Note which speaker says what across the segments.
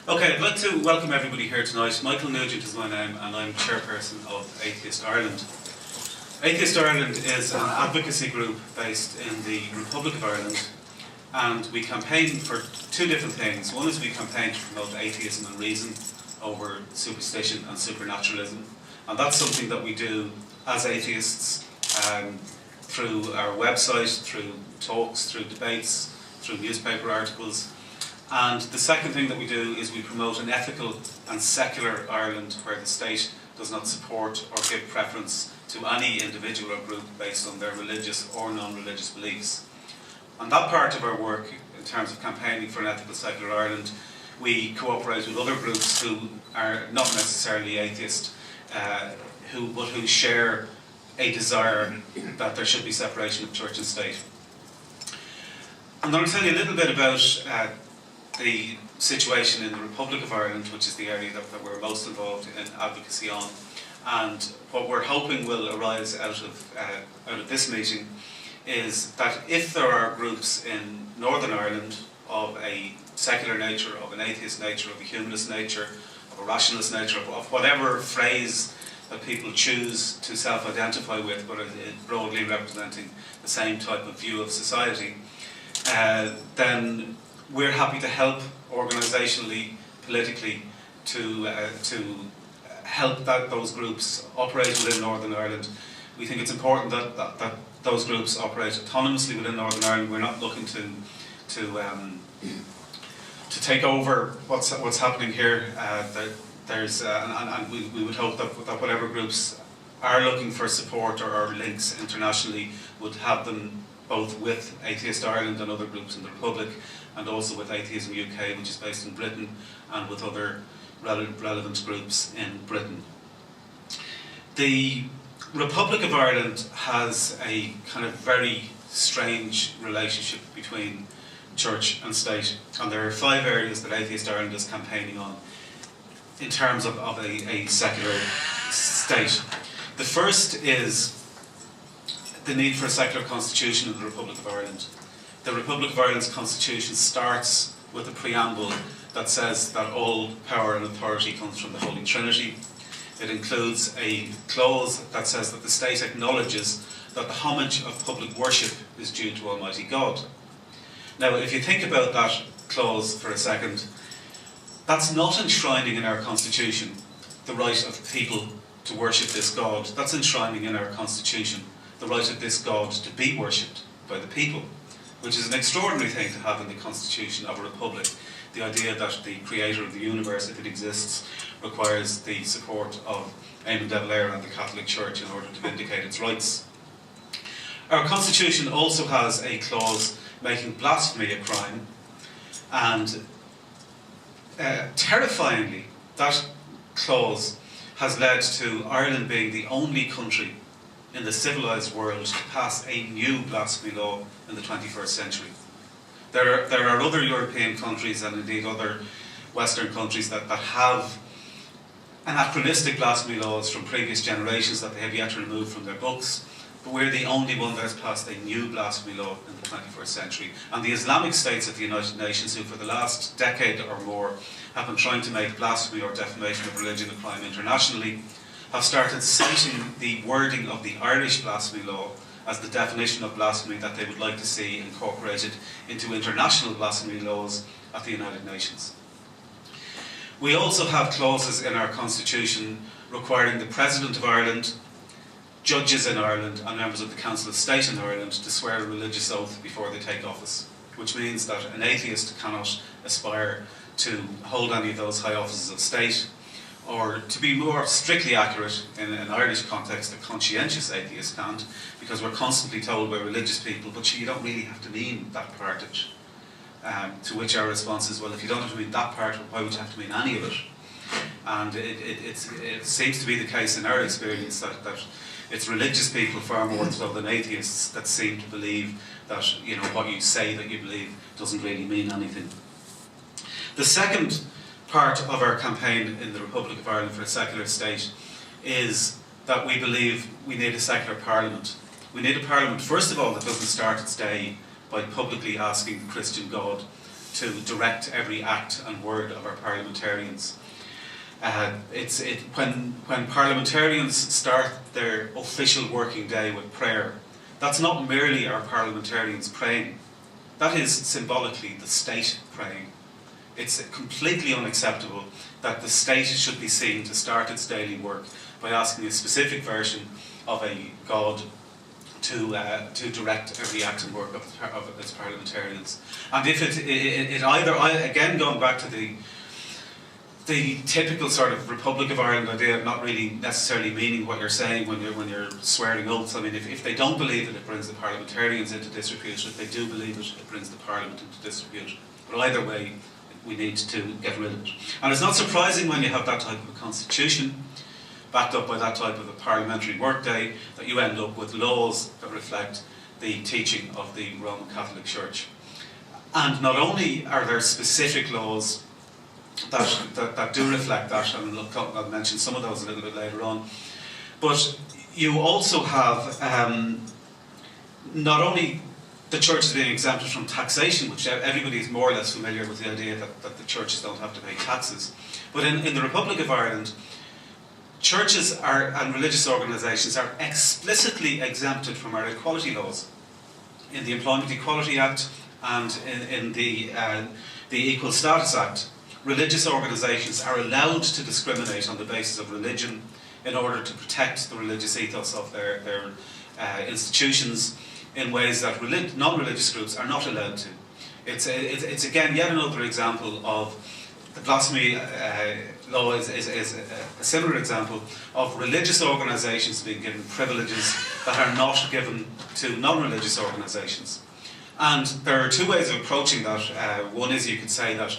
Speaker 1: Okay, I'd like to welcome everybody here tonight. Michael Nugent is my name, and I'm chairperson of Atheist Ireland. Atheist Ireland is an advocacy group based in the Republic of Ireland, and we campaign for two different things. One is we campaign to promote atheism and reason over superstition and supernaturalism, and that's something that we do as atheists through our website, through talks, through debates, through newspaper articles. And the second thing that we do is we promote an ethical and secular Ireland where the state does not support or give preference to any individual or group based on their religious or non-religious beliefs. On that part of our work, in terms of campaigning for an ethical secular Ireland, we cooperate with other groups who are not necessarily atheist, but who share a desire that there should be separation of church and state. I'm going to tell you a little bit about the situation in the Republic of Ireland, which is the area that we're most involved in advocacy on, and what we're hoping will arise out of this meeting is that if there are groups in Northern Ireland of a secular nature, of an atheist nature, of a humanist nature, of a rationalist nature, of whatever phrase that people choose to self-identify with, but broadly representing the same type of view of society, then we're happy to help organisationally, politically, to help those groups operate within Northern Ireland. We think it's important that those groups operate autonomously within Northern Ireland. We're not looking to take over what's happening here. We would hope that whatever groups are looking for support or links internationally would have them both with Atheist Ireland and other groups in the Republic, and also with Atheism UK, which is based in Britain, and with other relevant groups in Britain. The Republic of Ireland has a kind of very strange relationship between church and state, and there are 5 areas that Atheist Ireland is campaigning on in terms of a secular state. The first is the need for a secular constitution in the Republic of Ireland. The Republic of Ireland's constitution starts with a preamble that says that all power and authority comes from the Holy Trinity. It includes a clause that says that the state acknowledges that the homage of public worship is due to Almighty God. Now, if you think about that clause for a second, that's not enshrining in our constitution the right of people to worship this God. That's enshrining in our constitution the right of this God to be worshipped by the people, which is an extraordinary thing to have in the constitution of a republic. The idea that the creator of the universe, if it exists, requires the support of Eamon de Valera and the Catholic Church in order to vindicate its rights. Our constitution also has a clause making blasphemy a crime, and terrifyingly, that clause has led to Ireland being the only country in the civilised world to pass a new blasphemy law in the 21st century. There are other European countries and indeed other Western countries that have anachronistic blasphemy laws from previous generations that they have yet to remove from their books, but we're the only one that has passed a new blasphemy law in the 21st century. And the Islamic states at the United Nations, who for the last decade or more have been trying to make blasphemy or defamation of religion a crime internationally, have started citing the wording of the Irish blasphemy law as the definition of blasphemy that they would like to see incorporated into international blasphemy laws at the United Nations. We also have clauses in our constitution requiring the President of Ireland, judges in Ireland and members of the Council of State in Ireland to swear a religious oath before they take office, which means that an atheist cannot aspire to hold any of those high offices of state, or to be more strictly accurate in an Irish context, a conscientious atheist can't, because we're constantly told by religious people, but you don't really have to mean that part of it. To which our response is, well, if you don't have to mean that part, why would you have to mean any of it? And it seems to be the case in our experience that it's religious people far more so than atheists that seem to believe that what you say that you believe doesn't really mean anything. The second part of our campaign in the Republic of Ireland for a secular state is that we believe we need a secular parliament. We need a parliament, first of all, that doesn't start its day by publicly asking the Christian God to direct every act and word of our parliamentarians. When parliamentarians start their official working day with prayer, that's not merely our parliamentarians praying. That is symbolically the state praying. It's completely unacceptable that the state should be seen to start its daily work by asking a specific version of a God to direct every act and work of its parliamentarians. And if it either, again going back to the typical sort of Republic of Ireland idea of not really necessarily meaning what you're saying when you're swearing oaths. I mean, if they don't believe it brings the parliamentarians into disrepute. If they do believe it brings the Parliament into disrepute. But either way, we need to get rid of it. And it's not surprising when you have that type of a constitution, backed up by that type of a parliamentary workday, that you end up with laws that reflect the teaching of the Roman Catholic Church. And not only are there specific laws that do reflect that, and I'll mention some of those a little bit later on, but you also have not only the churches being exempted from taxation, which everybody is more or less familiar with the idea that the churches don't have to pay taxes, but in the Republic of Ireland, churches and religious organisations are explicitly exempted from our equality laws. In the Employment Equality Act and in the Equal Status Act, religious organisations are allowed to discriminate on the basis of religion in order to protect the religious ethos of their institutions in ways that non-religious groups are not allowed to. It's again yet another example of the blasphemy law is a similar example of religious organisations being given privileges that are not given to non-religious organisations. And there are two ways of approaching that. One is you could say that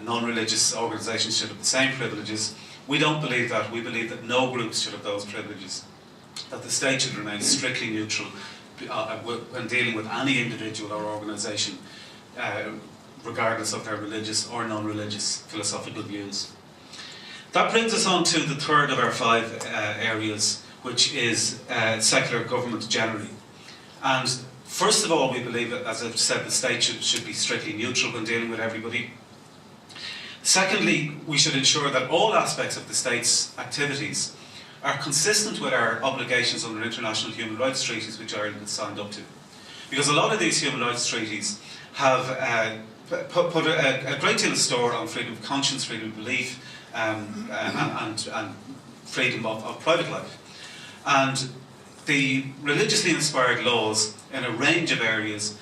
Speaker 1: non-religious organisations should have the same privileges. We don't believe that. We believe that no groups should have those privileges. That the state should remain strictly neutral when dealing with any individual or organisation, regardless of their religious or non-religious philosophical views. That brings us on to the third of our five areas, which is secular government generally. And first of all, we believe that, as I've said, the state should be strictly neutral when dealing with everybody. Secondly, we should ensure that all aspects of the state's activities are consistent with our obligations under international human rights treaties which Ireland has signed up to. Because a lot of these human rights treaties have put a great deal of store on freedom of conscience, freedom of belief, and freedom of private life. And the religiously inspired laws in a range of areas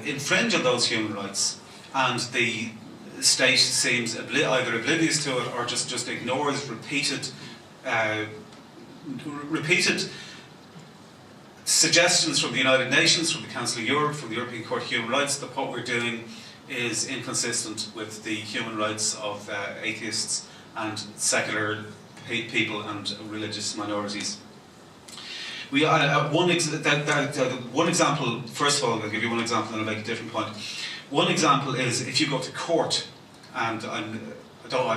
Speaker 1: infringe on those human rights, and the state seems either oblivious to it or just ignores repeated suggestions from the United Nations, from the Council of Europe, from the European Court of Human Rights, that what we're doing is inconsistent with the human rights of atheists and secular people and religious minorities. We one example. First of all, I'll give you one example, and I'll make a different point. One example is if you go to court, and I'm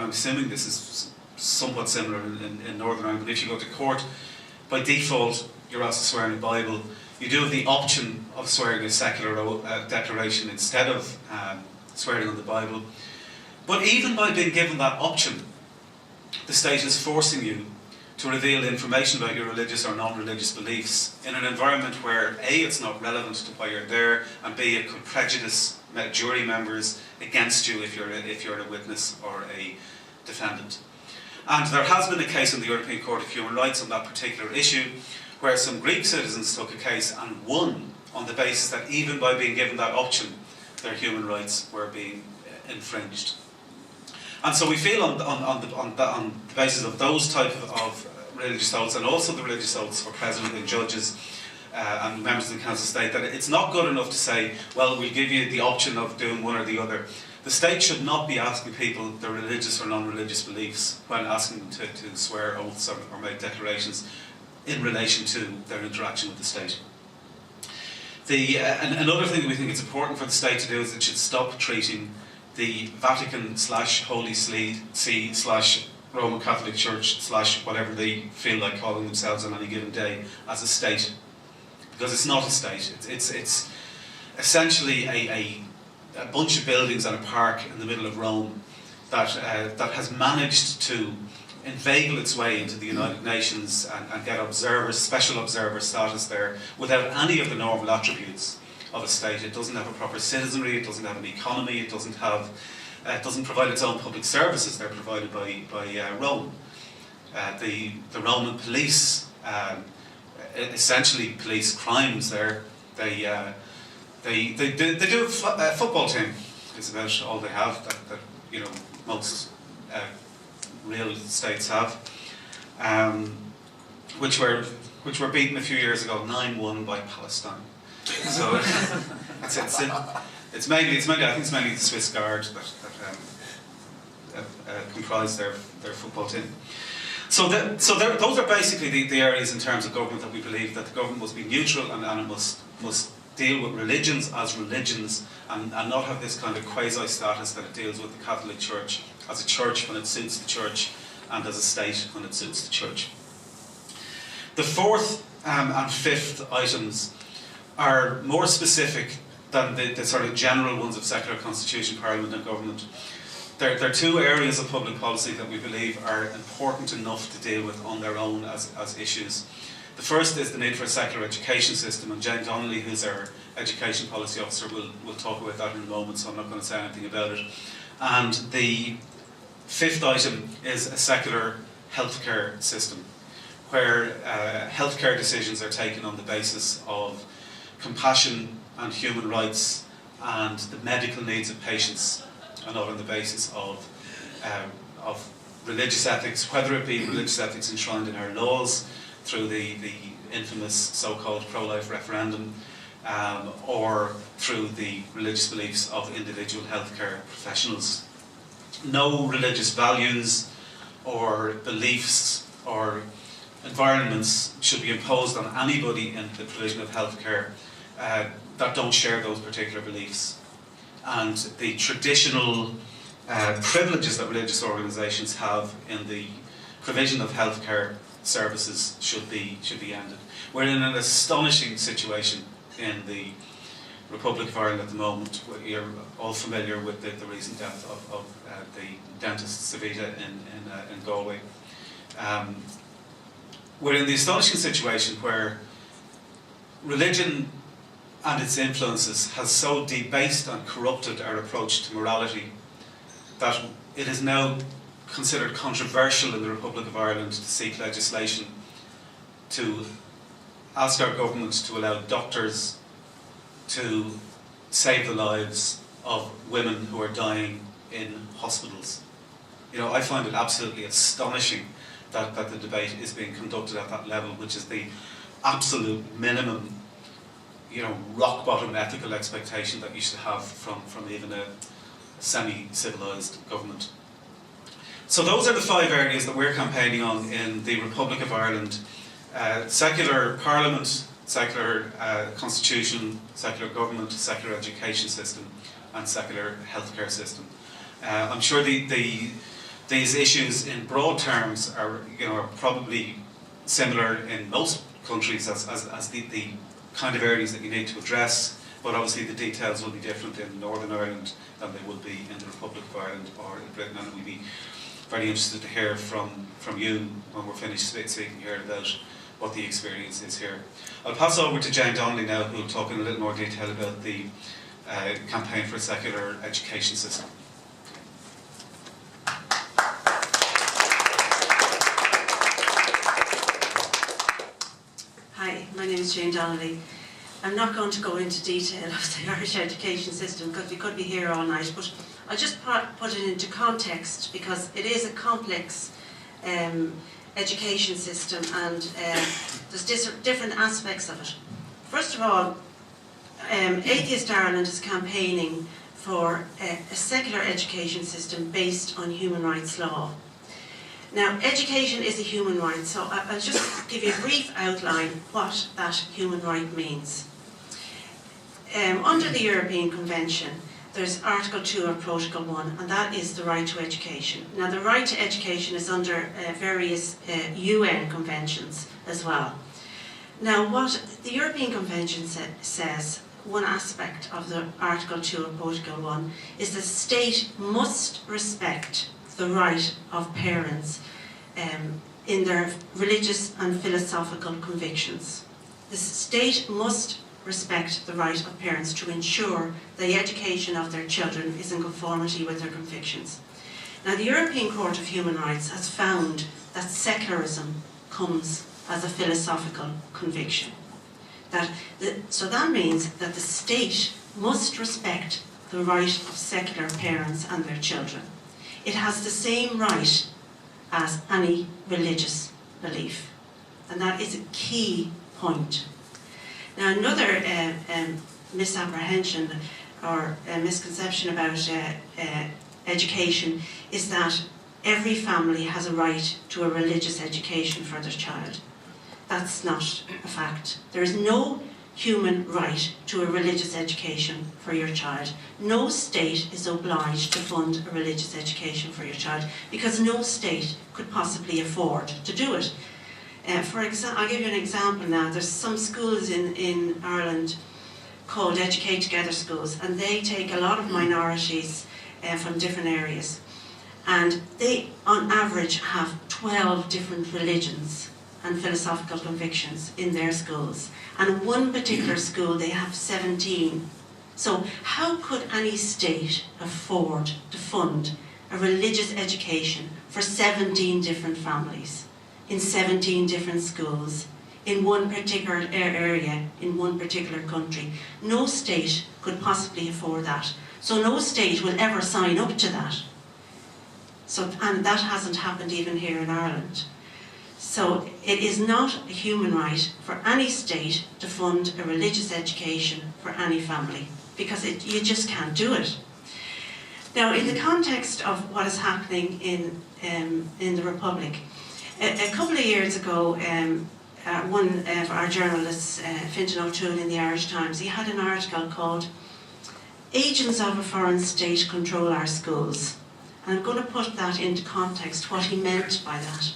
Speaker 1: assuming this is somewhat similar in Northern Ireland, but if you go to court, by default, you're asked to swear in the Bible. You do have the option of swearing a secular declaration instead of swearing on the Bible. But even by being given that option, the state is forcing you to reveal information about your religious or non-religious beliefs in an environment where A, it's not relevant to why you're there, and B, it could prejudice jury members against you if you're a witness or a defendant. And there has been a case in the European Court of Human Rights on that particular issue, where some Greek citizens took a case and won on the basis that even by being given that option, their human rights were being infringed. And so we feel on the basis of those type of religious oaths, and also the religious oaths for president and judges and members of the Council of State, that it's not good enough to say, well, we'll give you the option of doing one or the other. The state should not be asking people their religious or non-religious beliefs when asking them to swear oaths or make declarations in relation to their interaction with the state. And another thing that we think it's important for the state to do is it should stop treating the Vatican / Holy See / Roman Catholic Church / whatever they feel like calling themselves on any given day as a state. Because it's not a state. It's essentially a bunch of buildings and a park in the middle of Rome that has managed to inveigle its way into the United Nations and get special observer status there without any of the normal attributes of a state. It doesn't have a proper citizenry, it doesn't have an economy, it doesn't provide its own public services. They're provided by Rome. The Roman police essentially police crimes there. They do a football team. It's about all they have that most real states have, which were beaten a few years ago 9-1 by Palestine. So it's mainly I think it's mainly the Swiss Guard that comprise their football team. So those are basically the areas in terms of government that we believe that the government must be neutral and it must deal with religions as religions and not have this kind of quasi-status that it deals with the Catholic Church as a church when it suits the church and as a state when it suits the church. The fourth and fifth items are more specific than the sort of general ones of secular constitution, parliament and government. They're two areas of public policy that we believe are important enough to deal with on their own as issues. The first is the need for a secular education system, and Jane Donnelly, who's our education policy officer, will talk about that in a moment, so I'm not going to say anything about it. And the fifth item is a secular healthcare system, where healthcare decisions are taken on the basis of compassion and human rights and the medical needs of patients, and not on the basis of religious ethics, whether it be religious ethics enshrined in our laws through the infamous so-called pro-life referendum, or through the religious beliefs of individual healthcare professionals. No religious values or beliefs or environments should be imposed on anybody in the provision of healthcare that don't share those particular beliefs. And the traditional privileges that religious organisations have in the provision of healthcare services should be ended. We're in an astonishing situation in the Republic of Ireland at the moment. You're all familiar with the recent death of the dentist Savita in Galway. We're in the astonishing situation where religion and its influences has so debased and corrupted our approach to morality that it is now considered controversial in the Republic of Ireland to seek legislation to ask our government to allow doctors to save the lives of women who are dying in hospitals. I find it absolutely astonishing that the debate is being conducted at that level, which is the absolute minimum, rock bottom ethical expectation that you should have from even a semi-civilised government. So those are the 5 areas that we're campaigning on in the Republic of Ireland: secular parliament, secular constitution, secular government, secular education system, and secular healthcare system. I'm sure these issues in broad terms are probably similar in most countries as the kind of areas that you need to address, but obviously the details will be different in Northern Ireland than they would be in the Republic of Ireland or in Britain, and we'd be very interested to hear from you when we're finished speaking here about what the experience is here. I'll pass over to Jane Donnelly now, who will talk in a little more detail about the campaign for a secular education system.
Speaker 2: Hi, my name is Jane Donnelly. I'm not going to go into detail of the Irish education system because we could be here all night, but I'll just put it into context because it is a complex education system and there's different aspects of it. First of all, Atheist Ireland is campaigning for a secular education system based on human rights law. Now, education is a human right, so I'll just give you a brief outline what that human right means. Under the European Convention, there's Article 2 of Protocol 1, and that is the right to education. Now, the right to education is under various UN conventions as well. Now, what the European Convention says one aspect of the Article 2 of Protocol 1 is the state must respect the right of parents in their religious and philosophical convictions. The state must respect the right of parents to ensure the education of their children is in conformity with their convictions. Now, the European Court of Human Rights has found that secularism comes as a philosophical conviction. So that means that the state must respect the right of secular parents and their children. It has the same right as any religious belief. And that is a key point. Now, another misapprehension or misconception about education is that every family has a right to a religious education for their child. That's not a fact. There is no human right to a religious education for your child. No state is obliged to fund a religious education for your child because no state could possibly afford to do it. For example, I'll give you an example now. There's some schools in Ireland called Educate Together schools, and they take a lot of minorities from different areas. And they, on average, have 12 different religions and philosophical convictions in their schools. And in one particular school, they have 17. So how could any state afford to fund a religious education for 17 different families in 17 different schools in one particular area, in one particular country? No state could possibly afford that. So no state will ever sign up to that. And that hasn't happened even here in Ireland. So it is not a human right for any state to fund a religious education for any family, because you just can't do it. Now, in the context of what is happening in the Republic, a couple of years ago, one of our journalists, Fintan O'Toole in the Irish Times, he had an article called "Agents of a Foreign State Control Our Schools." And I'm going to put that into context, what he meant by that.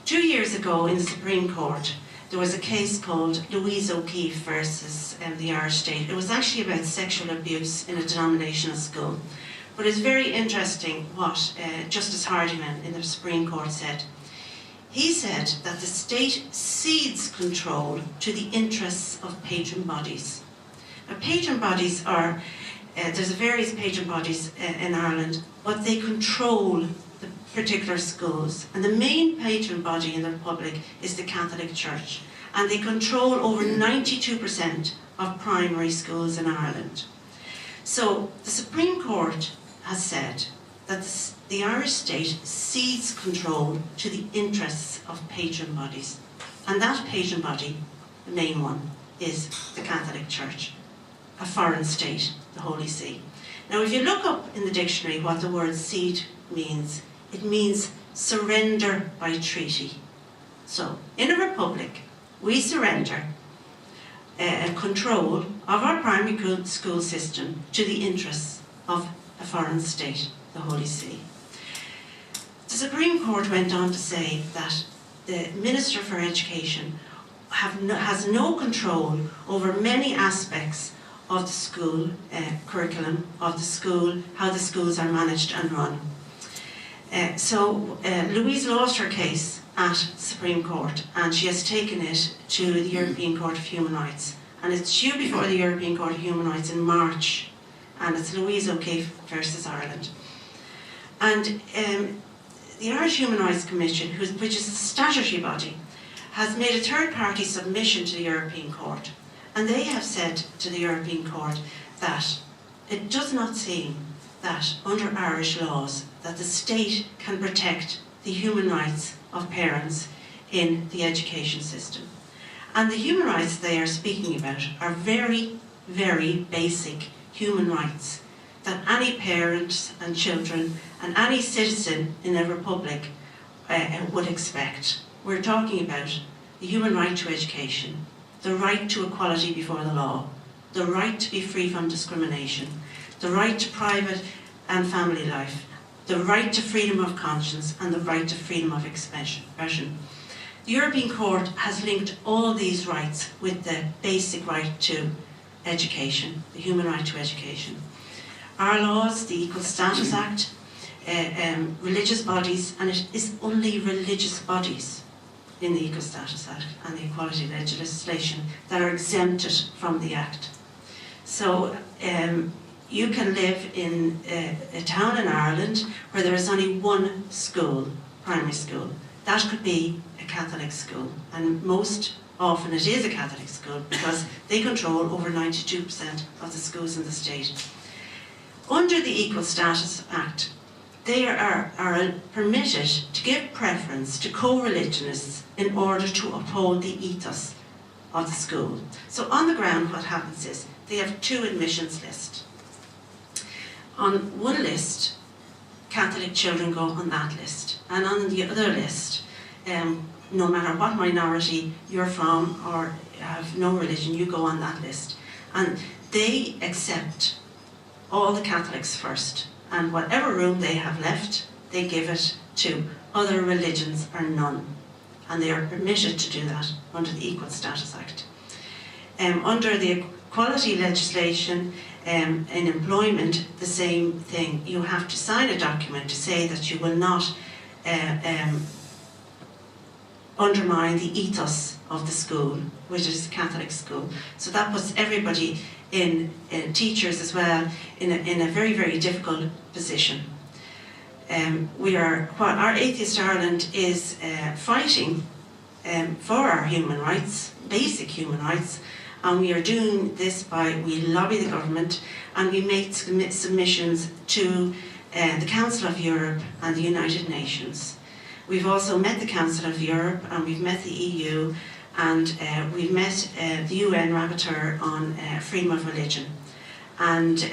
Speaker 2: 2 years ago in the Supreme Court, there was a case called Louise O'Keeffe versus the Irish State. It was actually about sexual abuse in a denominational school. But it's very interesting what Justice Hardiman in the Supreme Court said. He said that the state cedes control to the interests of patron bodies. Now, patron bodies are, there's various patron bodies in Ireland, but they control the particular schools. And the main patron body in the Republic is the Catholic Church. And they control over 92% of primary schools in Ireland. So the Supreme Court has said that the Irish state cedes control to the interests of patron bodies. And that patron body, the main one, is the Catholic Church, a foreign state, the Holy See. Now, if you look up in the dictionary what the word cede means, it means surrender by treaty. So, in a republic, we surrender control of our primary school system to the interests of a foreign state, the Holy See. The Supreme Court went on to say that the Minister for Education has no control over many aspects of the school curriculum, of the school, how the schools are managed and run. So Louise lost her case at the Supreme Court, and she has taken it to the European Court of Human Rights. And it's due before the European Court of Human Rights in March, and it's Louise O'Keeffe versus Ireland. And the Irish Human Rights Commission, which is a statutory body, has made a third-party submission to the European Court. And they have said to the European Court that it does not seem that under Irish laws that the state can protect the human rights of parents in the education system. And the human rights they are speaking about are very, very basic human rights that any parent and children and any citizen in a republic would expect. We're talking about the human right to education, the right to equality before the law, the right to be free from discrimination, the right to private and family life, the right to freedom of conscience, and the right to freedom of expression. The European Court has linked all these rights with the basic right to education, the human right to education. Our laws, the Equal Status Act, religious bodies, and it is only religious bodies in the Equal Status Act and the equality legislation that are exempted from the Act. So you can live in a town in Ireland where there is only one school, primary school. That could be a Catholic school, and most often it is a Catholic school because they control over 92% of the schools in the state. Under the Equal Status Act, they are permitted to give preference to co-religionists in order to uphold the ethos of the school. So on the ground what happens is they have two admissions lists. On one list, Catholic children go on that list, and on the other list, no matter what minority you're from or have no religion, you go on that list. And they accept all the Catholics first, and whatever room they have left, they give it to other religions or none. And they are permitted to do that under the Equal Status Act. Under the equality legislation in employment, the same thing. You have to sign a document to say that you will not undermine the ethos of the school, which is a Catholic school. So that puts everybody in teachers as well, in a very, very difficult position. Our Atheist Ireland is fighting for our human rights, basic human rights, and we are doing this we lobby the government and we make submissions to the Council of Europe and the United Nations. We've also met the Council of Europe and we've met the EU, and we've met the UN Rapporteur on freedom of religion. And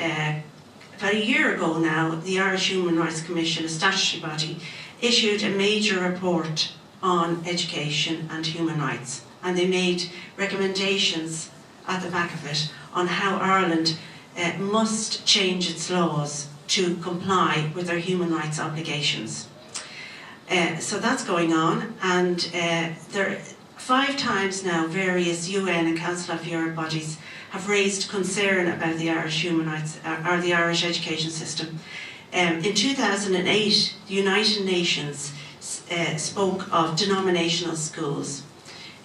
Speaker 2: about a year ago now, the Irish Human Rights Commission, a statutory body, issued a major report on education and human rights. And they made recommendations at the back of it on how Ireland must change its laws to comply with their human rights obligations. So that's going on, and there 5 times now various UN and Council of Europe bodies have raised concern about the Irish human rights, or the Irish education system. In 2008, the United Nations spoke of denominational schools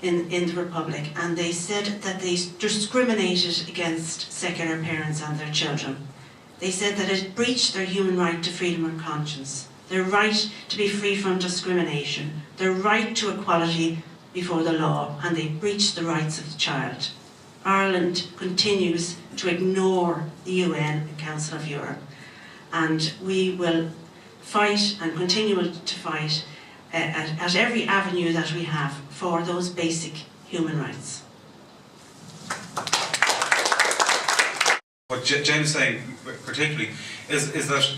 Speaker 2: in the Republic, and they said that they discriminated against secular parents and their children. They said that it breached their human right to freedom of conscience, their right to be free from discrimination, their right to equality before the law, and they breached the rights of the child. Ireland continues to ignore the UN and Council of Europe, and we will fight and continue to fight at every avenue that we have for those basic human rights.
Speaker 1: What James is saying particularly is that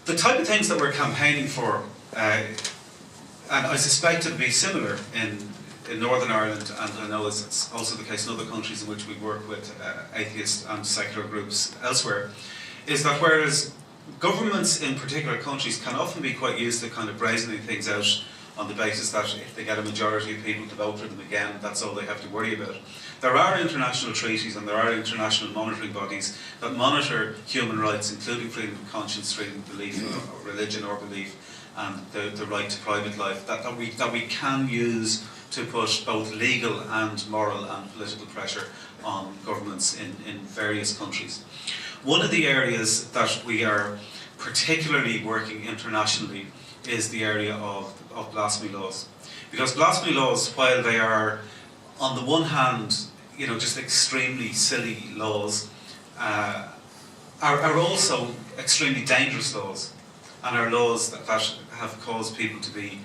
Speaker 1: the type of things that we're campaigning for, and I suspect it'll be similar in Northern Ireland, and I know it's also the case in other countries in which we work with atheist and secular groups elsewhere, is that whereas governments in particular countries can often be quite used to kind of brazening things out on the basis that if they get a majority of people to vote for them again, that's all they have to worry about. There are international treaties and there are international monitoring bodies that monitor human rights, including freedom of conscience, freedom of belief, or religion or belief, and the right to private life, that we can use to put both legal and moral and political pressure on governments in various countries. One of the areas that we are particularly working internationally is the area of blasphemy laws. Because blasphemy laws, while they are on the one hand, just extremely silly laws, are also extremely dangerous laws, and are laws that have caused people to be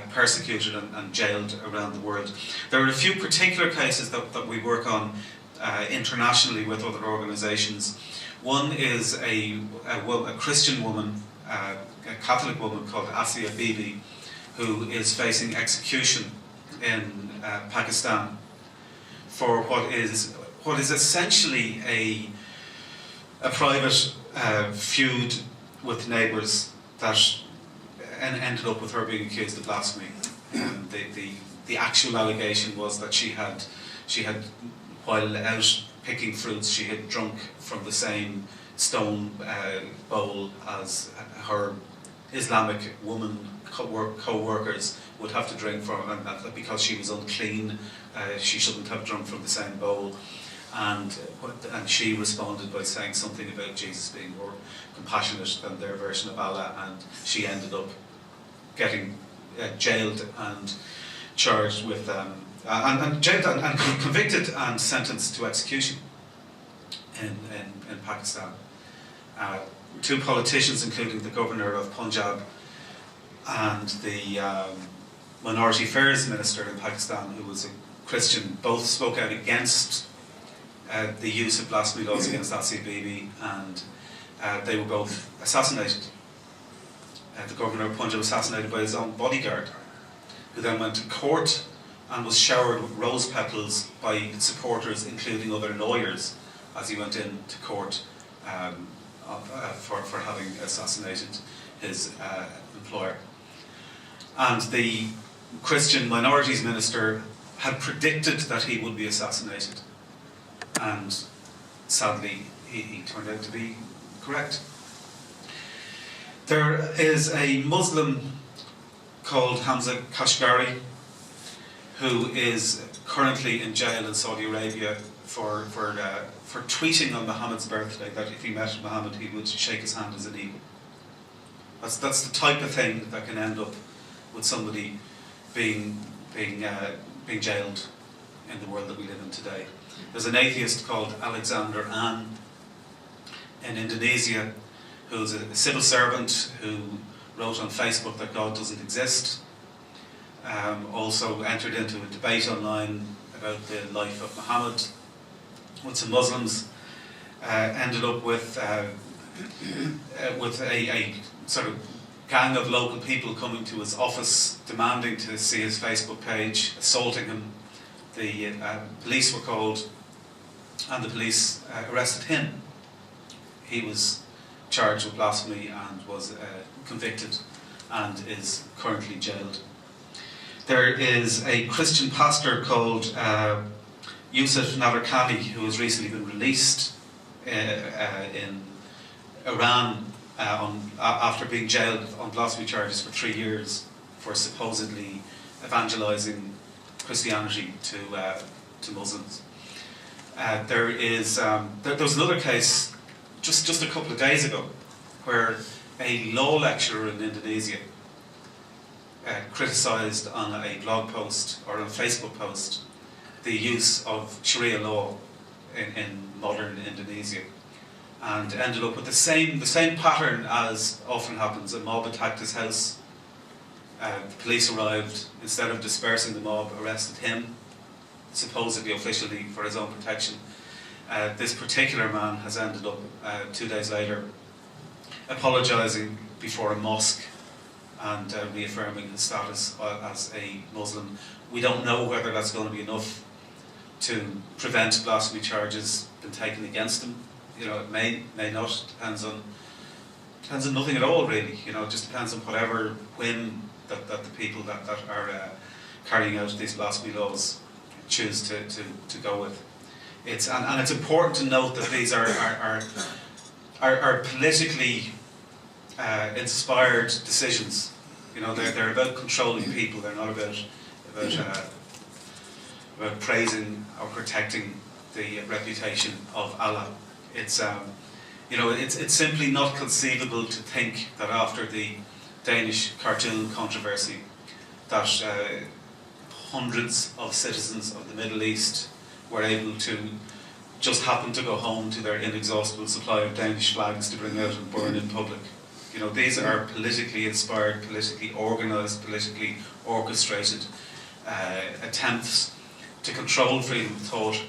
Speaker 1: persecuted and jailed around the world. There are a few particular cases that we work on internationally with other organisations. One is a Christian woman, a Catholic woman called Asia Bibi, who is facing execution in Pakistan for what is essentially a private feud with neighbours that ended up with her being accused of blasphemy. The actual allegation was that she had while out picking fruits. She had drunk from the same stone bowl as her Islamic woman co-workers would have to drink from, and that because she was unclean, she shouldn't have drunk from the same bowl. And she responded by saying something about Jesus being more compassionate than their version of Allah, and she ended up getting jailed and charged with jailed and convicted and sentenced to execution in Pakistan. Two politicians, including the governor of Punjab and the minority affairs minister in Pakistan, who was a Christian, both spoke out against the use of blasphemy laws against Asia Bibi, and they were both assassinated. The governor of Punjab was assassinated by his own bodyguard, who then went to court and was showered with rose petals by supporters, including other lawyers, as he went into court for having assassinated his employer. And the Christian minorities minister had predicted that he would be assassinated, and sadly he turned out to be correct. There is a Muslim called Hamza Kashgari who is currently in jail in Saudi Arabia for tweeting on Muhammad's birthday that if he met Muhammad he would shake his hand as an eagle. That's the type of thing that can end up with somebody being jailed in the world that we live in today. There's an atheist called Alexander An in Indonesia, who's a civil servant who wrote on Facebook that God doesn't exist. Also entered into a debate online about the life of Muhammad with some Muslims. Ended up with a sort of gang of local people coming to his office, demanding to see his Facebook page, assaulting him. The police were called, and the police arrested him. He was charged with blasphemy and was convicted and is currently jailed. There is a Christian pastor called Yusuf Nadarkhani who has recently been released in Iran after being jailed on blasphemy charges for 3 years for supposedly evangelizing Christianity to Muslims. There was another case just a couple of days ago where a law lecturer in Indonesia criticised on a blog post or on a Facebook post the use of Sharia law in modern Indonesia, and ended up with the same pattern as often happens. A mob attacked his house. The police arrived. Instead of dispersing the mob, arrested him, supposedly officially for his own protection. This particular man has ended up 2 days later apologising before a mosque and reaffirming his status as a Muslim. We don't know whether that's going to be enough to prevent blasphemy charges being taken against him. You know, it may not. Depends on nothing at all, really. You know, it just depends on whatever whim that the people that are carrying out these blasphemy laws choose to go with. It's important to note that these are politically inspired decisions. You know, they're about controlling people. They're not about praising or protecting the reputation of Allah. It's simply not conceivable to think that after the Danish cartoon controversy, that hundreds of citizens of the Middle East were able to just happen to go home to their inexhaustible supply of Danish flags to bring out and burn in public. You know, these are politically inspired, politically organised, politically orchestrated attempts to control freedom of thought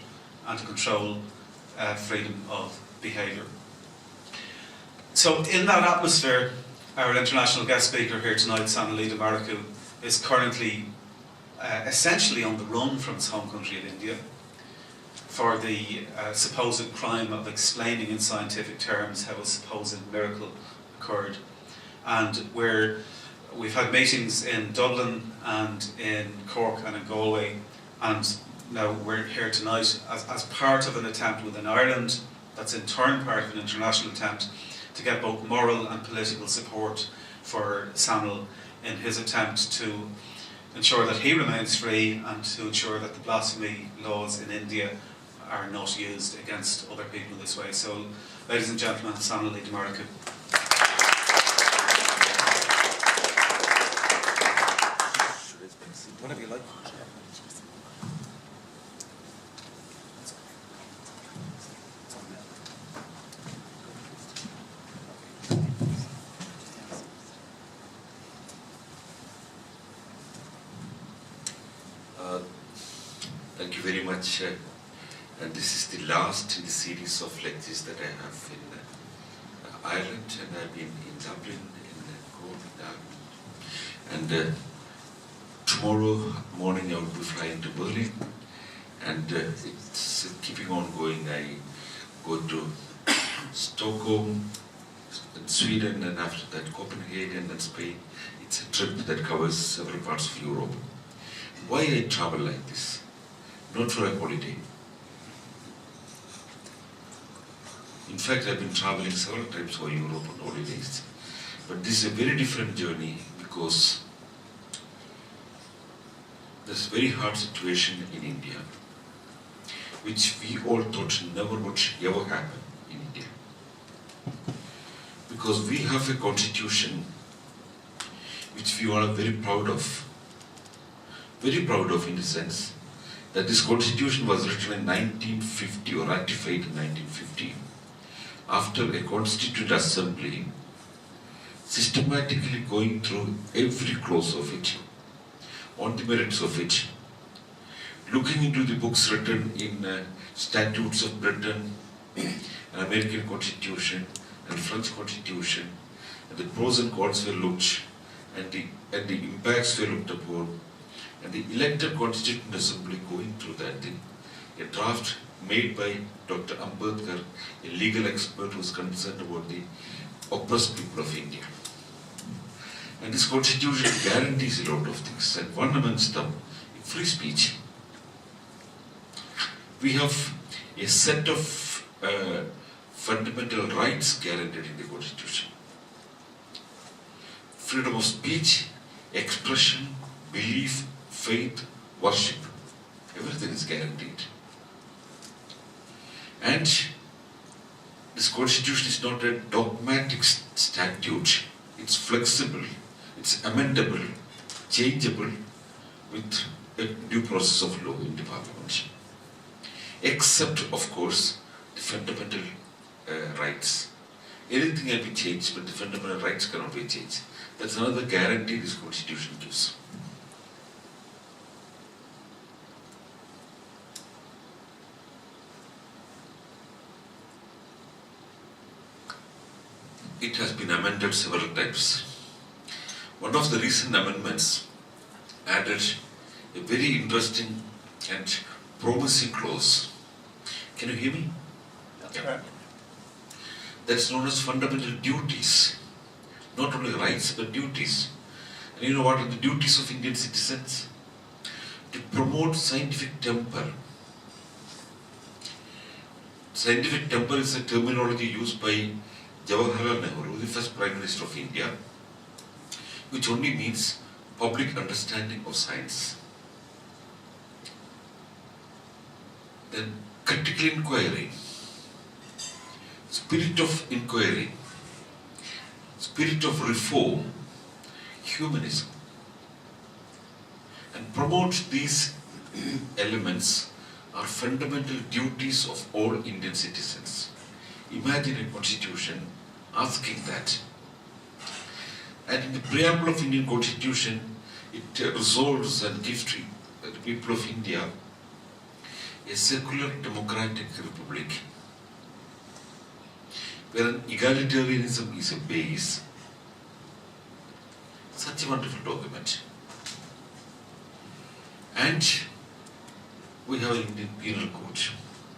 Speaker 1: and to control freedom of behaviour. So in that atmosphere, our international guest speaker here tonight, Sanal Edamaruku, is currently essentially on the run from his home country of India for the supposed crime of explaining in scientific terms how a supposed miracle occurred. And we've had meetings in Dublin and in Cork and in Galway, and now we're here tonight as part of an attempt within Ireland that's in turn part of an international attempt to get both moral and political support for Sanal in his attempt to ensure that he remains free and to ensure that the blasphemy laws in India are not used against other people this way. So, ladies and gentlemen, Sanal Edamaruku.
Speaker 3: Whatever you like.
Speaker 4: Thank you very much. And this is the last in the series of lectures that I have in Ireland, and I've been in Dublin, in Cork, and tomorrow morning I will be flying to Berlin, and it's keeping on going. I go to Stockholm, Sweden, and after that Copenhagen and Spain. It's a trip that covers several parts of Europe. Why I travel like this? Not for a holiday. In fact, I've been traveling several times for Europe on holidays. But this is a very different journey because there's a very hard situation in India, which we all thought never would ever happen in India. Because we have a constitution which we all are very proud of in the sense that this constitution was written in 1950 or ratified in 1950 after a constituent assembly systematically going through every clause of it, on the merits of it, looking into the books written in statutes of Britain, an American constitution and French constitution, and the pros and cons were looked, and the impacts were looked upon, and the elected Constituent Assembly going through that thing, a draft made by Dr. Ambedkar, a legal expert who was concerned about the oppressed people of India. And this constitution guarantees a lot of things, and one amongst them, free speech. We have a set of fundamental rights guaranteed in the constitution. Freedom of speech, expression, belief, faith, worship, everything is guaranteed. And this constitution is not a dogmatic statute. It's flexible, it's amendable, changeable with a due process of law in the parliament. Except, of course, the fundamental rights. Anything can be changed, but the fundamental rights cannot be changed. That's another guarantee this constitution gives. It has been amended several times. One of the recent amendments added a very interesting and promising clause. Can you hear me?
Speaker 3: That's correct.
Speaker 4: That's known as fundamental duties. Not only rights, but duties. And you know what are the duties of Indian citizens? To promote scientific temper. Scientific temper is a terminology used by Jawaharlal Nehru, the first Prime Minister of India, which only means public understanding of science. Then critical inquiry, spirit of inquiry, spirit of reform, humanism, and promote these elements are fundamental duties of all Indian citizens. Imagine a constitution asking that. And in the preamble of Indian constitution, it resolves and gives to the people of India a secular democratic republic where egalitarianism is a base. Such a wonderful document. And we have an Indian Penal Code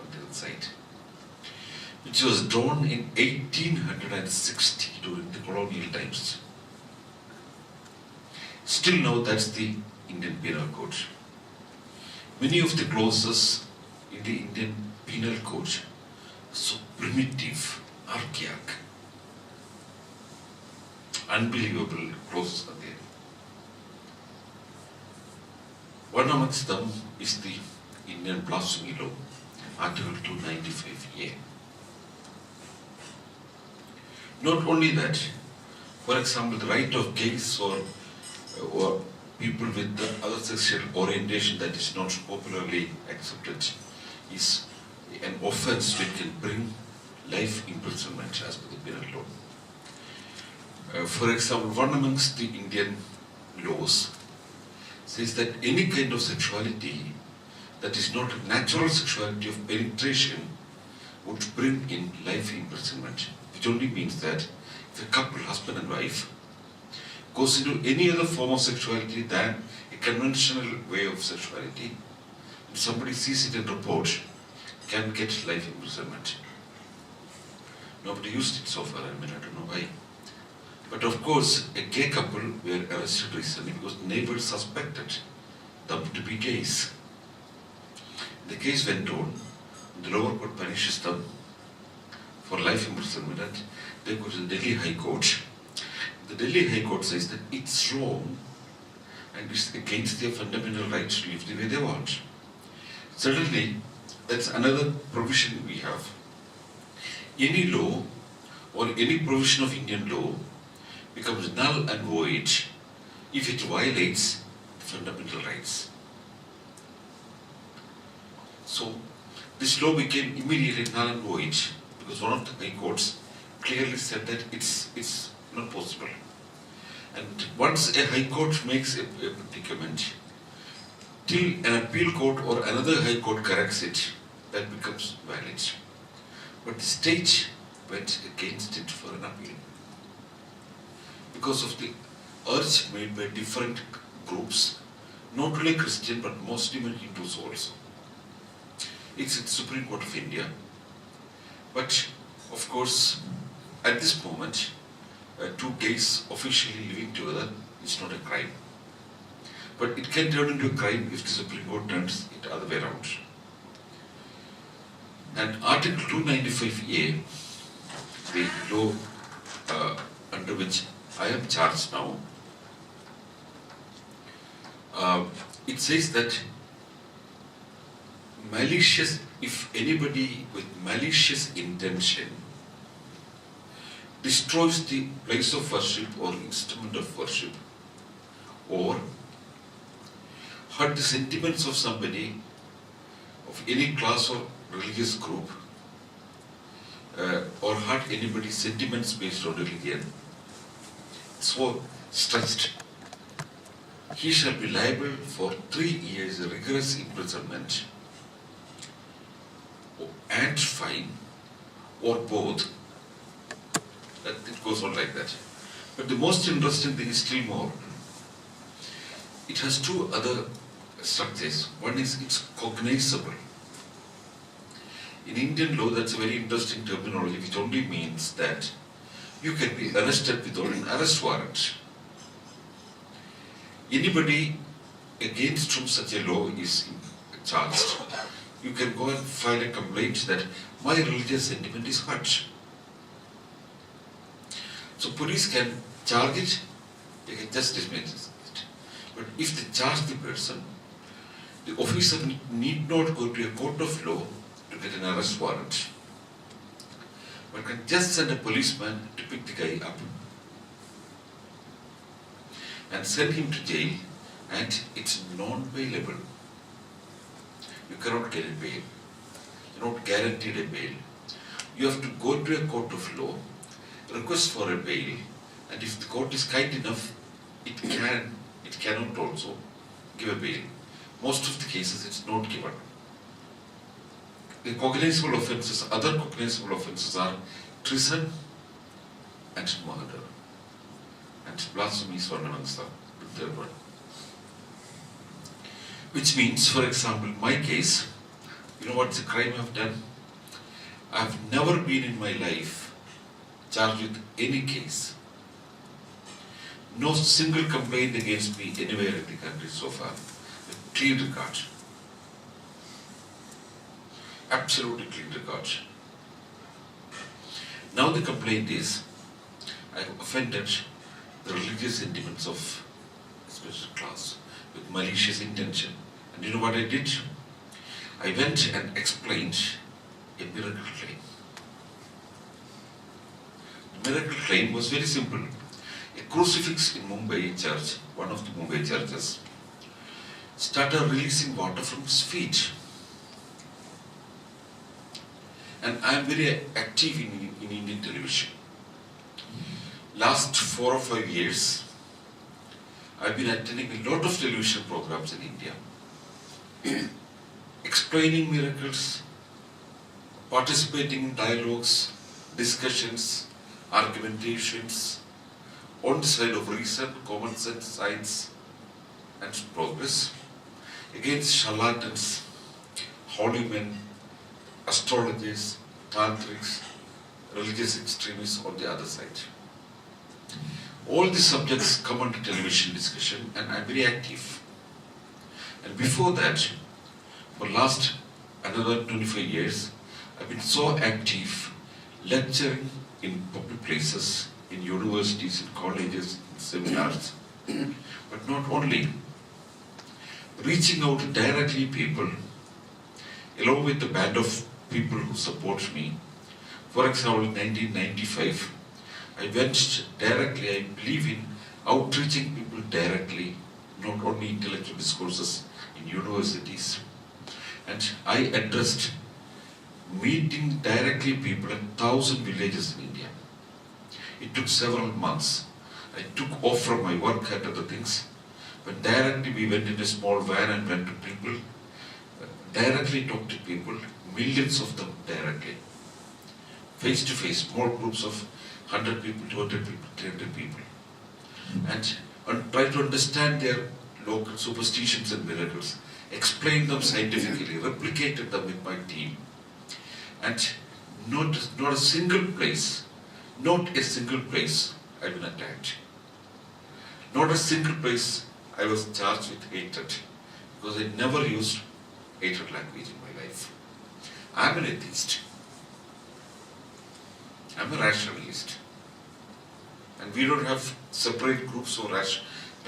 Speaker 4: on the other side, which was drawn in 1860 during the colonial times. Still now that's the Indian Penal Code. Many of the clauses in the Indian Penal Code are so primitive, archaic, unbelievable clauses are there. One amongst them is the Indian Blasphemy Law, Article 295A. Not only that, for example, the right of gays or people with other sexual orientation that is not popularly accepted is an offense which can bring life imprisonment as per the penal law. For example, one amongst the Indian laws says that any kind of sexuality that is not a natural sexuality of penetration would bring in life imprisonment, which only means that if a couple, husband and wife, goes into any other form of sexuality than a conventional way of sexuality, if somebody sees it and reports, can get life imprisonment. Nobody used it so far, I don't know why. But of course, a gay couple were arrested recently because neighbors suspected them to be gays. The case went on, the lower court punishes them for life imprisonment, and they go to the Delhi High Court. The Delhi High Court says that it's wrong and it's against their fundamental rights to live the way they want. Suddenly, that's another provision we have. Any law or any provision of Indian law becomes null and void if it violates fundamental rights. So, this law became immediately null and void because one of the High Courts clearly said that it's not possible. And once a High Court makes a predicament, till an appeal court or another High Court corrects it, that becomes valid. But the state went against it for an appeal because of the urge made by different groups, not only Christian but Muslim and Hindus also. It's the Supreme Court of India. But of course, at this moment, two gays officially living together is not a crime. But it can turn into a crime if the Supreme Court turns it the other way around. And Article 295A, the law under which I am charged now, it says that if anybody with malicious intention destroys the place of worship or instrument of worship, or hurt the sentiments of somebody of any class or religious group, or hurt anybody's sentiments based on religion, so stretched, he shall be liable for 3 years rigorous imprisonment and fine, or both. That it goes on like that. But the most interesting thing is still more. It has two other structures. One is it's cognizable. In Indian law, that's a very interesting terminology, which only means that you can be arrested without an arrest warrant. Anybody against whom such a law is charged, you can go and file a complaint that my religious sentiment is hurt. So police can charge it, they can just dismiss it. But if they charge the person, the officer need not go to a court of law to get an arrest warrant, but can just send a policeman to pick the guy up and send him to jail, and it's non-bailable. You cannot get a bail. You're not guaranteed a bail. You have to go to a court of law, request for a bail, and if the court is kind enough, it cannot also give a bail. Most of the cases it's not given. The cognizable offences, other cognizable offences are treason and murder. And blasphemy is one amongst them, the third one. Which means, for example, my case, you know what's the crime I've done? I've never been in my life charged with any case. No single complaint against me anywhere in the country so far. With clear record. absolutely clean record. Now the complaint is, I have offended the religious sentiments of a special class with malicious intention. And you know what I did? I went and explained a miracle claim. The miracle claim was very simple. A crucifix in Mumbai church, one of the Mumbai churches, started releasing water from his feet. And I am very active in Indian television. Last 4 or 5 years, I've been attending a lot of television programs in India, explaining miracles, participating in dialogues, discussions, argumentations, on the side of reason, common sense, science, and progress, against charlatans, holy men, astrologers, tantrics, religious extremists on the other side. All these subjects come under television discussion, and I'm very active. And before that, for last another 25 years, I've been so active lecturing in public places, in universities, in colleges, in seminars, but not only. Reaching out directly people, along with the band of people who support me. For example, in 1995, I went directly, I believe in outreaching people directly, not only intellectual discourses in universities. And I addressed meeting directly people in 1,000 villages in India. It took several months. I took off from my work and other things, but directly we went in a small van and went to people, directly talked to people, millions of them directly, face to face, small groups of 100 people, 200 people, 300 people, and try to understand their local superstitions and miracles, explain them scientifically, replicated them with my team, and not a single place I've been attacked. Not a single place I was charged with hatred, because I never used hatred language in my life. I'm an atheist. I'm a rationalist. And we don't have separate groups or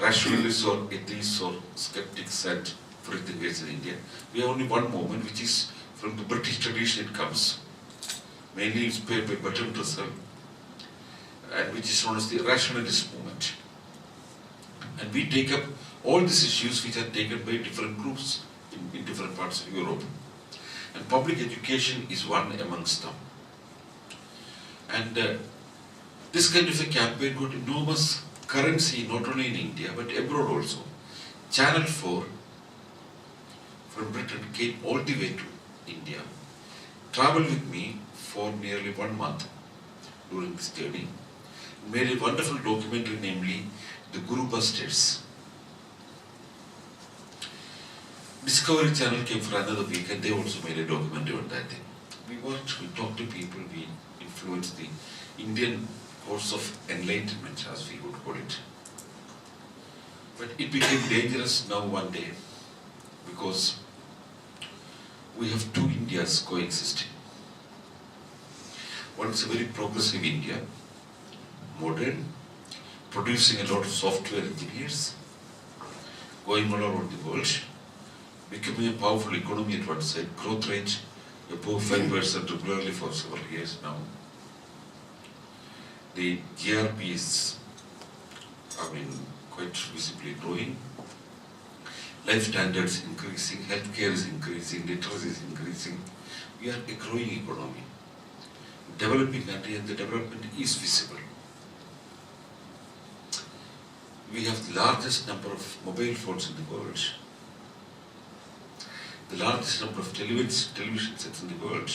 Speaker 4: rationalists or atheists or skeptics and free thinkers in India. We have only one movement, which is from the British tradition it comes. Mainly inspired by Bertrand Russell, and which is known as the rationalist movement. And we take up all these issues which are taken by different groups in different parts of Europe. And public education is one amongst them. And this kind of a campaign got enormous currency not only in India but abroad also. Channel 4 from Britain came all the way to India, traveled with me for nearly 1 month during this journey, made a wonderful documentary, namely The Guru Busters. Discovery Channel came for another week and they also made a documentary on that thing. We worked, we talked to people, we influenced the Indian course of enlightenment, as we would call it. But it became dangerous now one day, because we have two Indias coexisting. One is a very progressive India, modern, producing a lot of software engineers, going all around the world, becoming a powerful economy at one side, growth rate above 5% regularly for several years now. The GRP is, quite visibly growing. Life standards increasing, healthcare is increasing, literacy is increasing. We are a growing economy, developing country, and the development is visible. We have the largest number of mobile phones in the world, the largest number of television sets in the world,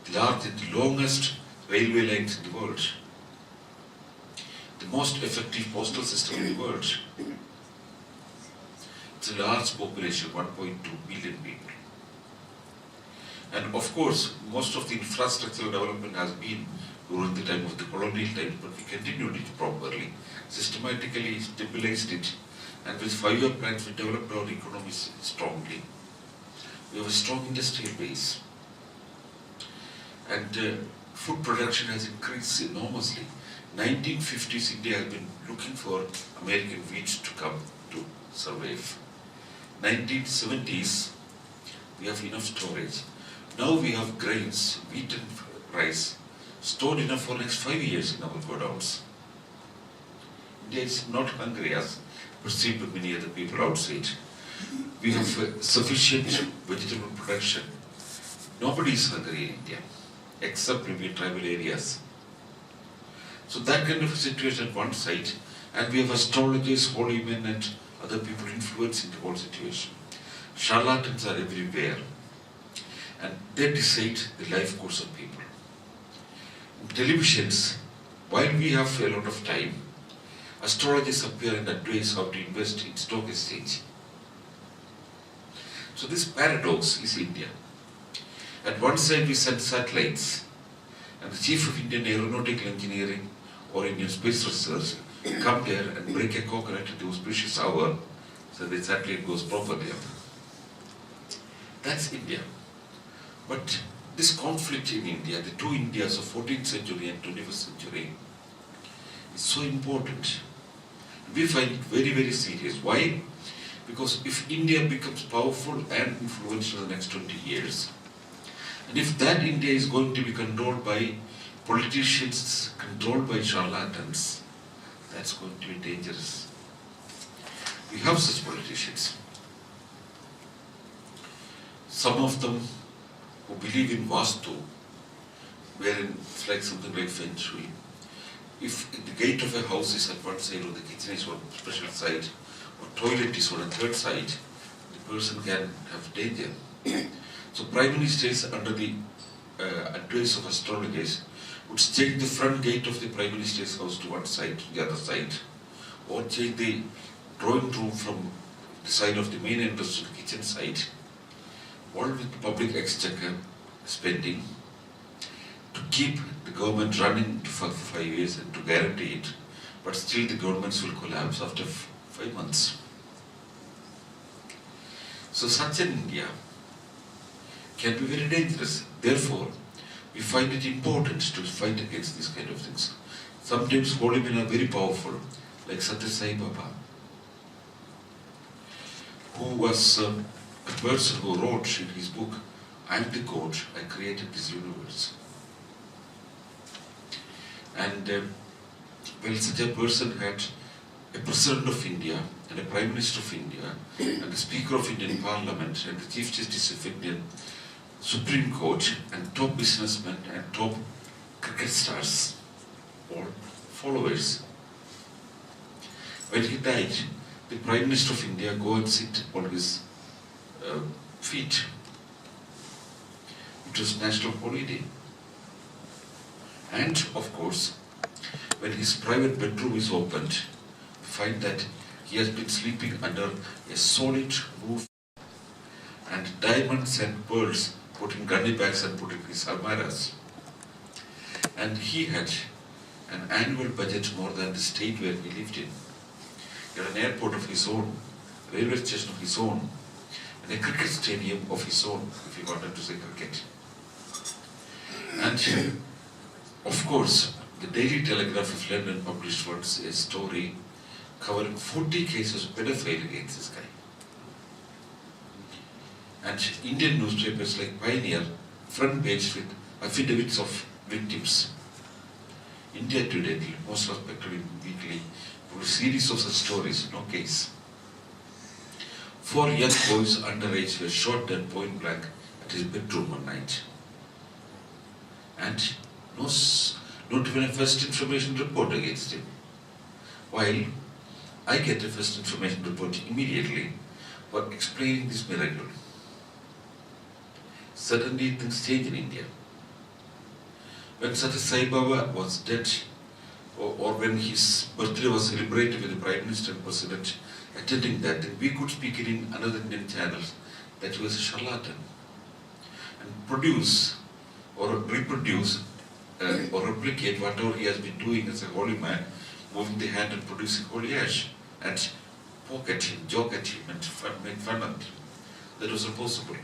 Speaker 4: the longest railway lines in the world, the most effective postal system in the world. It's a large population, 1.2 billion people. And of course, most of the infrastructural development has been during the time of the colonial times, but we continued it properly, systematically stabilized it, and with 5-year plans we developed our economies strongly. We have a strong industrial base. And food production has increased enormously. 1950s, India has been looking for American wheat to come to survive. 1970s, we have enough storage. Now we have grains, wheat and rice, stored enough for next 5 years in our godowns. India is not hungry as perceived by many other people outside. We have sufficient vegetable production. Nobody is hungry in India, except maybe tribal areas. So that kind of a situation at one side, and we have astrologers, holy men and other people influencing the whole situation. Charlatans are everywhere, and they decide the life course of people. In televisions, while we have a lot of time, astrologers appear and advise how to invest in stock exchange. So this paradox is India. At one side we send satellites, and the chief of Indian Aeronautical Engineering or Indian Space Research come there and break a coconut at the auspicious hour so the satellite goes properly up. That's India. But this conflict in India, the two Indias of 14th century and 21st century, is so important. We find it very, very serious. Why? Because if India becomes powerful and influential in the next 20 years, and if that India is going to be controlled by politicians, controlled by charlatans, that's going to be dangerous. We have such politicians. Some of them who believe in Vastu, wherein it's like something like Feng Shui. If the gate of a house is at one side or the kitchen is on a special side or toilet is on a third side, the person can have danger. So Prime Ministers under the advice of astrologers would change the front gate of the Prime Minister's house to one side, to the other side, or change the drawing room from the side of the main entrance to the kitchen side, all with the public exchequer spending, to keep the government running for 5 years and to guarantee it, but still the governments will collapse after 5 months. So such an India can be very dangerous. Therefore, we find it important to fight against these kind of things. Sometimes holy men are very powerful, like Satya Sai Baba, who was a person who wrote in his book, "I am the God, I created this universe." And well, such a person had a President of India and a Prime Minister of India and the Speaker of Indian Parliament and the Chief Justice of Indian Supreme Court and top businessmen and top cricket stars, all followers. When he died, the Prime Minister of India go and sit on his feet. It was national holiday. And of course, when his private bedroom is opened, we find that he has been sleeping under a solid roof and diamonds and pearls put in gunny bags and put in his almirahs. And he had an annual budget more than the state where he lived in. He had an airport of his own, a railway station of his own, and a cricket stadium of his own, if he wanted to say cricket. And of course, the Daily Telegraph of London published once a story covering 40 cases of pedophile against this guy. And Indian newspapers like Pioneer front page with affidavits of victims. India Today, most respected weekly, for a series of such stories, no case. 4 young boys underage were shot dead point blank at his bedroom one night. And not even a first information report against him. While I get a first information report immediately for explaining this miracle. Suddenly things change in India. When Satya Sai Baba was dead, or when his birthday was celebrated with the Prime Minister and President attending that, then we could speak it in another Indian channel that he was a charlatan and produce or reproduce or replicate whatever he has been doing as a holy man, moving the hand and producing holy ash, and poke at him, joke at him, and make fun of him. That was impossible.